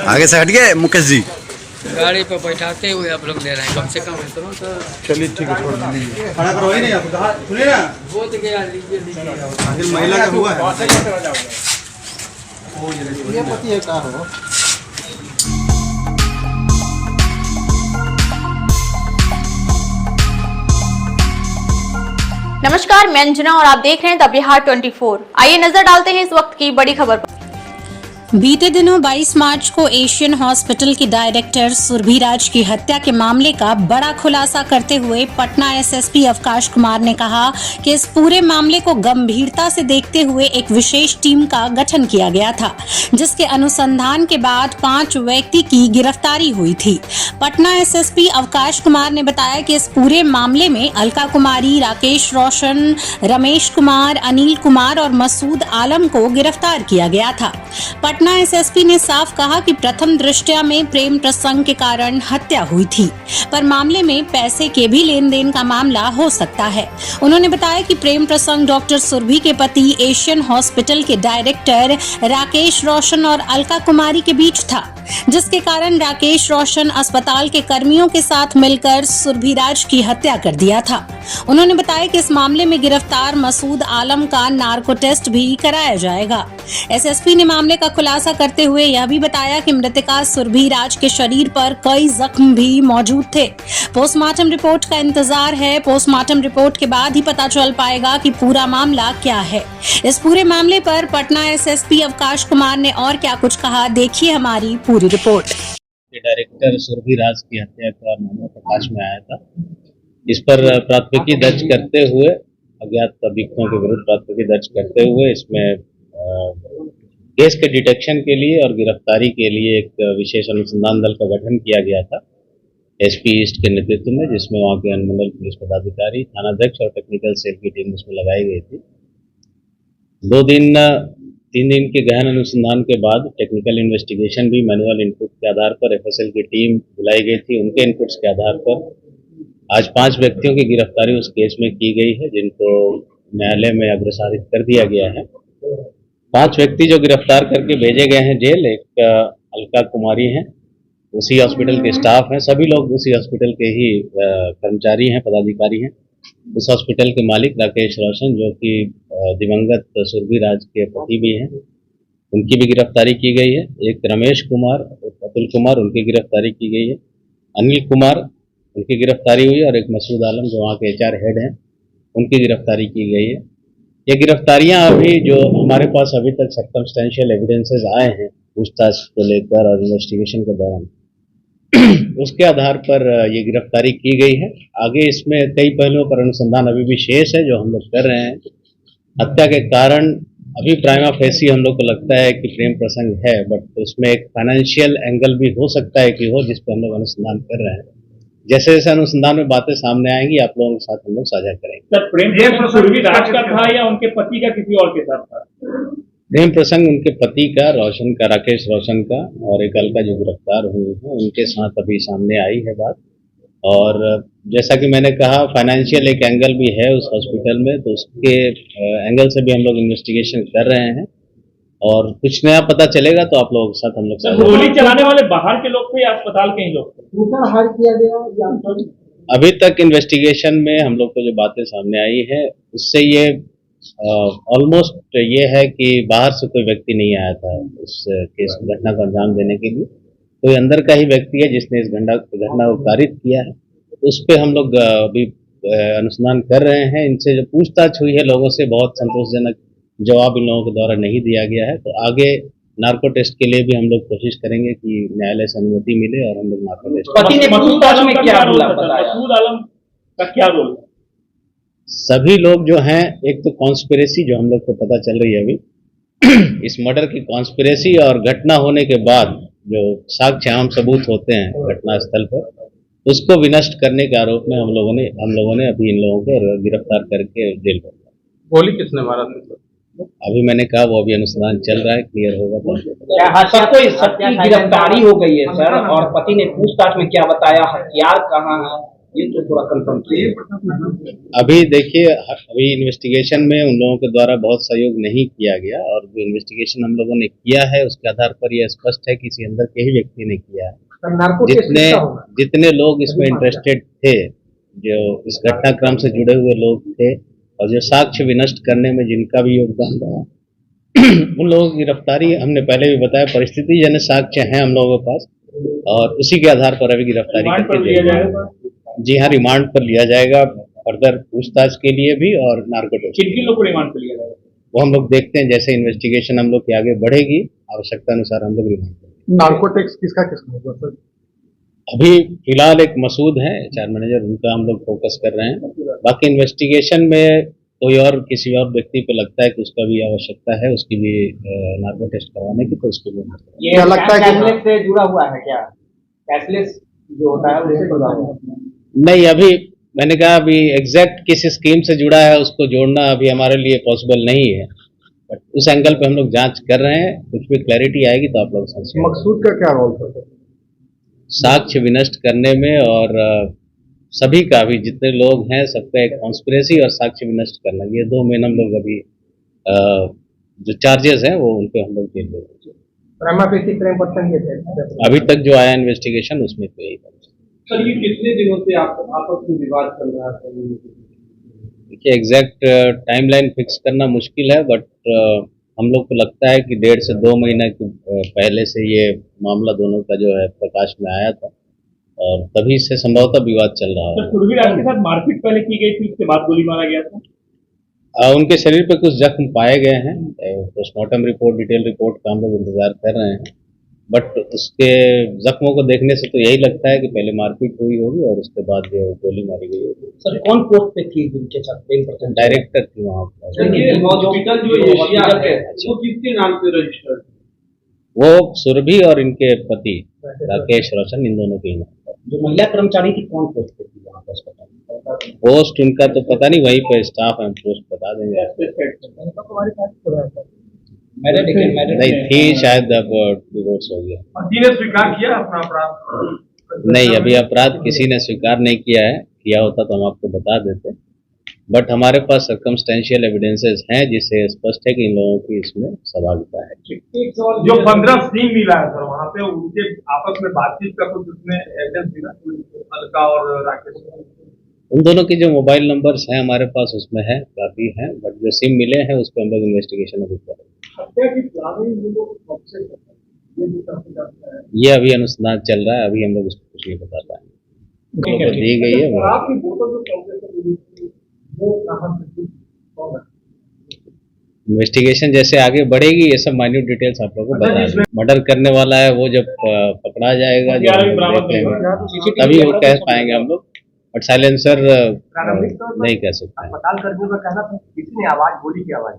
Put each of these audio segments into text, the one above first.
आगे से हट गए मुकेश जी, गाड़ी पर बैठाते हुए आप लोग ले रहे हैं, कम से कम इतना तो चलिए ठीक है, छोड़ दीजिए। खड़ा करो ही नहीं आप, सुनिए ना, बहुत गया, लीजिए लीजिए। महिला का हुआ है। ये पति है कहाँ हो? नमस्कार, मैं अंजना और आप देख रहे हैं द बिहार 24। आइए नजर डालते हैं इस वक्त की बड़ी खबर पर। बीते दिनों 22 मार्च को एशियन हॉस्पिटल की डायरेक्टर सुरभि राज की हत्या के मामले का बड़ा खुलासा करते हुए पटना एसएसपी अवकाश कुमार ने कहा कि इस पूरे मामले को गंभीरता से देखते हुए एक विशेष टीम का गठन किया गया था, जिसके अनुसंधान के बाद 5 व्यक्ति की गिरफ्तारी हुई थी। पटना एसएसपी अवकाश कुमार ने बताया कि इस पूरे मामले में अलका कुमारी, राकेश रोशन, रमेश कुमार, अनिल कुमार और मसूद आलम को गिरफ्तार किया गया था। पटना एसएसपी ने साफ कहा कि प्रथम दृष्टया में प्रेम प्रसंग के कारण हत्या हुई थी, पर मामले में पैसे के भी लेन देन का मामला हो सकता है। उन्होंने बताया कि प्रेम प्रसंग डॉक्टर सुरभि के पति एशियन हॉस्पिटल के डायरेक्टर राकेश रोशन और अलका कुमारी के बीच था, जिसके कारण राकेश रोशन अस्पताल के कर्मियों के साथ मिलकर सुरभि राज की हत्या कर दिया था। उन्होंने बताया कि इस मामले में गिरफ्तार मसूद आलम का नार्को टेस्ट भी कराया जाएगा। एसएसपी ने मामले का खुलासा करते हुए यह भी बताया कि मृतका सुरभि राज के शरीर पर कई जख्म भी मौजूद थे। पोस्टमार्टम रिपोर्ट का इंतजार है। पोस्टमार्टम रिपोर्ट के बाद ही पता चल पाएगा कि पूरा मामला क्या है। इस पूरे मामले पर पटना एसएसपी अवकाश कुमार ने और क्या कुछ कहा, देखिए हमारी पूरी रिपोर्ट। डायरेक्टर सुरभि राज की हत्या का मामला प्रकाश में आया था। इस पर प्राथमिकी दर्ज करते हुए, अज्ञात अभियुक्तों के विरुद्ध प्राथमिकी दर्ज करते हुए, इसमें केस के डिटेक्शन के लिए और गिरफ्तारी के लिए एक विशेष अनुसंधान दल का गठन किया गया था एसपी ईस्ट के नेतृत्व में, जिसमें वहाँ के अनुमंडल पुलिस पदाधिकारी, थानाध्यक्ष और टेक्निकल सेल की टीम उसमें लगाई गई थी। 3 दिन के गहन अनुसंधान के बाद टेक्निकल इन्वेस्टिगेशन भी मैनुअल इनपुट के आधार पर एफएसएल की टीम बुलाई गई थी। उनके इनपुट्स के आधार पर आज 5 व्यक्तियों की गिरफ्तारी उस केस में की गई है, जिनको न्यायालय में अग्रसारित कर दिया गया है। 5 व्यक्ति जो गिरफ्तार करके भेजे गए हैं जेल, एक अलका कुमारी हैं, उसी हॉस्पिटल के स्टाफ हैं, सभी लोग उसी हॉस्पिटल के ही कर्मचारी हैं, पदाधिकारी हैं। उस हॉस्पिटल के मालिक राकेश रोशन, जो कि दिवंगत सुरभि राज के पति भी हैं, उनकी भी गिरफ्तारी की गई है। एक रमेश कुमार, अतुल कुमार, उनकी गिरफ्तारी की गई है। अनिल कुमार, उनकी गिरफ्तारी हुई, और एक मसूद आलम जो वहाँ के एचआर हेड हैं, उनकी गिरफ्तारी की गई है। ये गिरफ्तारियां अभी जो हमारे पास अभी तक सर्कमस्टेंशियल एविडेंसेस आए हैं पूछताछ को लेकर और इन्वेस्टिगेशन के दौरान, उसके आधार पर ये गिरफ्तारी की गई है। आगे इसमें कई पहलुओं पर अनुसंधान अभी भी शेष है जो हम लोग कर रहे हैं। हत्या के कारण अभी प्राइमा फेसी हम लोग को लगता है कि प्रेम प्रसंग है, बट उसमें एक फाइनेंशियल एंगल भी हो सकता है कि हो, जिस पर हम लोग अनुसंधान कर रहे हैं। जैसे जैसे अनुसंधान में बातें सामने आएंगी आप लोगों के साथ हम लोग साझा करेंगे। सर, प्रेम प्रसंग सुरभि राज का था या उनके पति का किसी और के साथ था? प्रेम प्रसंग उनके पति का, रोशन का, राकेश रोशन का, और एक अलका जो गिरफ्तार हुई है, उनके साथ अभी सामने आई है बात। और जैसा कि मैंने कहा, फाइनेंशियल एक एंगल भी है उस हॉस्पिटल में, तो उसके एंगल से भी हम लोग इन्वेस्टिगेशन कर रहे हैं और कुछ नया पता चलेगा तो आप लोगों के साथ हम लोग। गोली चलाने वाले बाहर के लोग थे या अस्पताल के ही लोग थे? हार किया गया। अभी तक इन्वेस्टिगेशन में हम लोग को जो बातें सामने आई है, उससे ये ऑलमोस्ट ये है कि बाहर से कोई व्यक्ति नहीं आया था उस केस घटना को अंजाम देने के लिए। कोई अंदर का ही व्यक्ति है जिसने इस घटना को कारित किया है। उस पर हम लोग अभी अनुसंधान कर रहे हैं। इनसे जो पूछताछ हुई है लोगों से, बहुत संतोषजनक जवाब इन लोगों के द्वारा नहीं दिया गया है। तो आगे नार्को टेस्ट के लिए भी हम लोग कोशिश करेंगे कि न्यायालय से अनुमति मिले और हम लोग नार्को टेस्ट। पति ने पूछताछ में क्या बोला? मसूद आलम का क्या रोल? सभी लोग जो हैं, एक तो कॉन्स्पिरेसी जो हम लोग को पता चल रही है अभी इस मर्डर की कॉन्स्पिरेसी, और घटना होने के बाद जो साक्ष्य आम सबूत होते हैं घटना स्थल पर, उसको विनष्ट करने के आरोप में हम लोगों ने अभी इन लोगों को गिरफ्तार करके जेल में। गोली किसने मारा था? अभी मैंने कहा वो अभी अनुसंधान चल रहा है, क्लियर होगा तो। सबको सबकी गिरफ्तारी हो गई है सर, और पति ने पूछताछ में क्या बताया, हथियार कहाँ है, ये तो थोड़ा कंफर्म चाहिए। अभी देखिए, अभी इन्वेस्टिगेशन में उन लोगों के द्वारा बहुत सहयोग नहीं किया गया, और जो इन्वेस्टिगेशन हम लोगों ने किया है उसके आधार पर यह स्पष्ट है कि किसी अंदर के ही व्यक्ति ने किया है। जितने लोग इसमें इंटरेस्टेड थे, जो इस घटनाक्रम से जुड़े हुए लोग थे, और जो साक्ष्य विनष्ट करने में जिनका भी योगदान रहा, उन लोगों की गिरफ्तारी हमने पहले भी बताया, परिस्थिति जन साक्ष्य हैं हम लोगों के पास, और उसी के आधार पर अभी गिरफ्तारी करके जी हाँ, रिमांड पर लिया जाएगा फर्दर पूछताछ के लिए भी, और नार्को टेस्ट। किन लोग को रिमांड पर लिया जाएगा वो हम लोग देखते हैं, जैसे इन्वेस्टिगेशन हम लोग की आगे बढ़ेगी, आवश्यकता अनुसार हम लोग रिमांड करेंगे। नार्कोटिक्स किसका होगा सर? अभी फिलहाल एक मसूद है एचआर मैनेजर, उनका हम लोग फोकस कर रहे हैं। बाकी इन्वेस्टिगेशन में कोई और किसी और व्यक्ति को लगता है कि उसका भी आवश्यकता है, उसकी भी नार्को टेस्ट करवाने की, तो उसके लिए ये लगता है कैशलेस से जुड़ा हुआ है क्या? कैशलेस जो होता है उससे जुड़ा हुआ है? नहीं, अभी मैंने कहा अभी एग्जैक्ट किस स्कीम से जुड़ा है उसको जोड़ना अभी हमारे लिए पॉसिबल नहीं है, बट उस एंगल पे हम लोग जांच कर रहे हैं। कुछ भी क्लैरिटी आएगी तो आप लोग समझेंगे। मकसूद का क्या रोल था? साक्ष्य विनष्ट करने में, और सभी का भी जितने लोग हैं सबका एक कॉन्स्पिरेसी और साक्ष्य विनष्ट करना, ये दो में हम लोग अभी जो चार्जेस हैं वो उन पे हम लोग जेल में अभी तक जो आया इन्वेस्टिगेशन उसमें तो यही। सर, ये कितने दिनों से आपस में विवाद चल रहा था? देखिए, एग्जैक्ट टाइमलाइन फिक्स करना मुश्किल है, बट हम लोग को लगता है कि 1.5 से 2 महीने पहले से ये मामला दोनों का जो है प्रकाश में आया था, और तभी से संभवतः विवाद चल रहा है। सुरभीराज के साथ मारपीट पहले की गई थी, उसके बाद गोली मारा गया था। उनके शरीर पे कुछ जख्म पाए गए हैं। पोस्टमार्टम रिपोर्ट, डिटेल रिपोर्ट का हम लोग इंतजार कर रहे हैं, बट उसके जख्मों को देखने से तो यही लगता है कि पहले मारपीट हुई होगी और उसके बाद जो गोली मारी गई होगी। सर, कौन पोस्ट पे थी जिनके साथ? डायरेक्टर थी वहाँ पर। हॉस्पिटल जो एशिया है वो किसके नाम से रजिस्टर्ड? वो सुरभि और इनके पति राकेश रोशन, इन दोनों के नाम पर। जो महिला कर्मचारी थी कौन पोस्ट पे थी वहाँ पर अस्पताल? पोस्ट उनका तो पता नहीं, वहीं पर स्टाफ है, पोस्ट बता देंगे आपको। नहीं थी शायद, अब डिवोर्स हो गया। किसी ने स्वीकार किया अपना अपराध? नहीं, अभी अपराध किसी ने स्वीकार नहीं किया है, किया होता तो हम आपको बता देते, बट हमारे पास सर्कमस्टेंशियल एविडेंसेस हैं जिससे स्पष्ट है कि इन लोगों की इसमें सहभागिता है। जो 15 सिम मिला है सर, वहाँ पे उनके आपस में बातचीत का कुछ उसमें एविडेंस मिला? अलका और राकेश, उन दोनों के जो मोबाइल नंबर्स हैं हमारे पास उसमें है, काफी हैं, बट जो सिम मिले हैं उस पर हम लोग इन्वेस्टिगेशन अभी कर रहे हैं। ये अभी अनुसंधान चल रहा है, अभी हम लोग इसको कुछ नहीं बता पाएंगे। दी गई है इन्वेस्टिगेशन जैसे आगे बढ़ेगी, ये सब माइन्यूट डिटेल्स आप लोगों को बता देंगे। मर्डर करने वाला है वो जब पकड़ा जाएगा, जब तभी वो कह पाएंगे हम लोग, बट साइलेंसर नहीं कह सकते। अस्पताल कर्मियों का कहना था किसी ने आवाज, गोली की आवाज,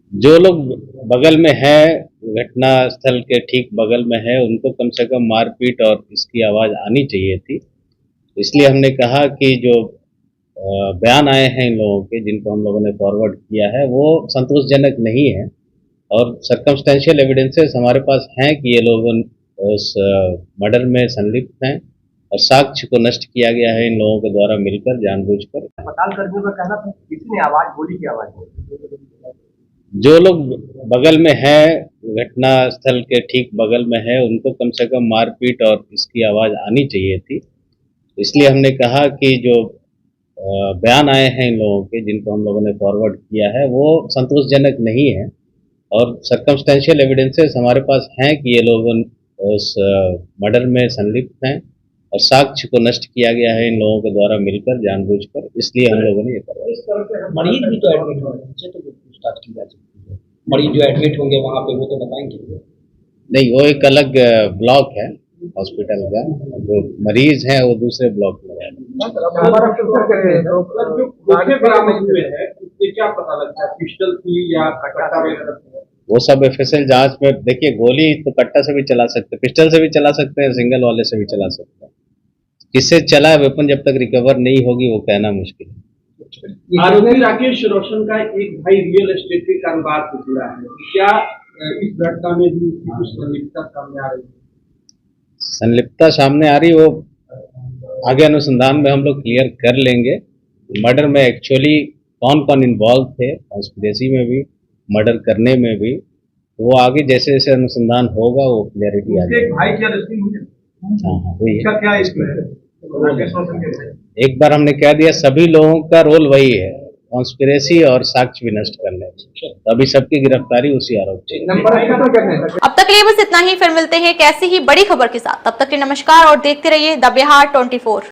जो लोग बगल में है, घटना स्थल के ठीक बगल में है, उनको कम से कम मारपीट और इसकी आवाज आनी चाहिए थी। इसलिए हमने कहा कि जो बयान आए हैं इन लोगों के, जिनको हम लोगों ने फॉरवर्ड किया है, वो संतोषजनक नहीं है, और सर्कमस्टेंशियल एविडेंसेस हमारे पास हैं कि ये लोग उस मर्डर में संलिप्त हैं, और साक्ष्य को नष्ट किया गया है इन लोगों के द्वारा मिलकर, जानबूझकर। अस्पताल कर्मियों का कहना था किसी ने आवाज, गोली की आवाज, जो लोग बगल में है, घटना स्थल के ठीक बगल में है, उनको कम से कम मारपीट और इसकी आवाज आनी चाहिए थी। इसलिए हमने कहा कि जो बयान आए हैं इन लोगों के, जिनको हम लोगों ने फॉरवर्ड किया है, वो संतोषजनक नहीं है, और सर्कमस्टेंशियल एविडेंसेस हमारे पास हैं कि ये लोग उस मर्डर में संलिप्त हैं, और साक्ष्य को नष्ट किया गया है इन लोगों के द्वारा मिलकर, जानबूझकर। इसलिए हम लोगों ने ये करवाया। मरीज भी तो एडमिट होंगे, उनसे तो पूछताछ की जा सकती है। मरीज जो एडमिट होंगे वहाँ पे वो तो बताएंगे? नहीं, वो एक अलग ब्लॉक है हॉस्पिटल का, जो मरीज हैं वो दूसरे ब्लॉक में है। क्या पता लगता है, पिस्टल थी या कट्टा वगैरह? वो सब एफएसएल जांच में, देखिए गोली तो कट्टा से भी चला सकते हैं, पिस्टल से भी चला सकते हैं, सिंगल वाले से भी चला सकते हैं। किससे चला है वेपन जब तक रिकवर नहीं होगी वो कहना मुश्किल है। आरोपी राकेश रोशन का एक भाई रियल एस्टेट के कारोबार से जुड़ा है, क्या इस घटना में भी कुछ संलिप्तता सामने आ रही है? संलिप्तता सामने आ रही, वो आगे अनुसंधान में हम लोग क्लियर कर लेंगे मर्डर में एक्चुअली कौन कौन इन्वॉल्व थे, कॉन्स्पिरेसी में भी, मर्डर करने में भी। वो आगे जैसे जैसे अनुसंधान होगा वो क्लियरिटी आ उसके जाएगी। एक भाई की अरेस्टिंग हुई है, हाँ हुई है। इसका क्या इसमें है? राकेश रोशन के भाई। एक बार हमने कह दिया सभी लोगों का रोल वही है, कॉन्स्पिरेसी और साक्ष्य विनष्ट करने। तो अभी सबकी गिरफ्तारी उसी आरोप से। अब तक के लिए बस इतना ही, फिर मिलते हैं कैसी ही बड़ी खबर के साथ। तब तक के लिए नमस्कार और देखते रहिए द बिहार 24।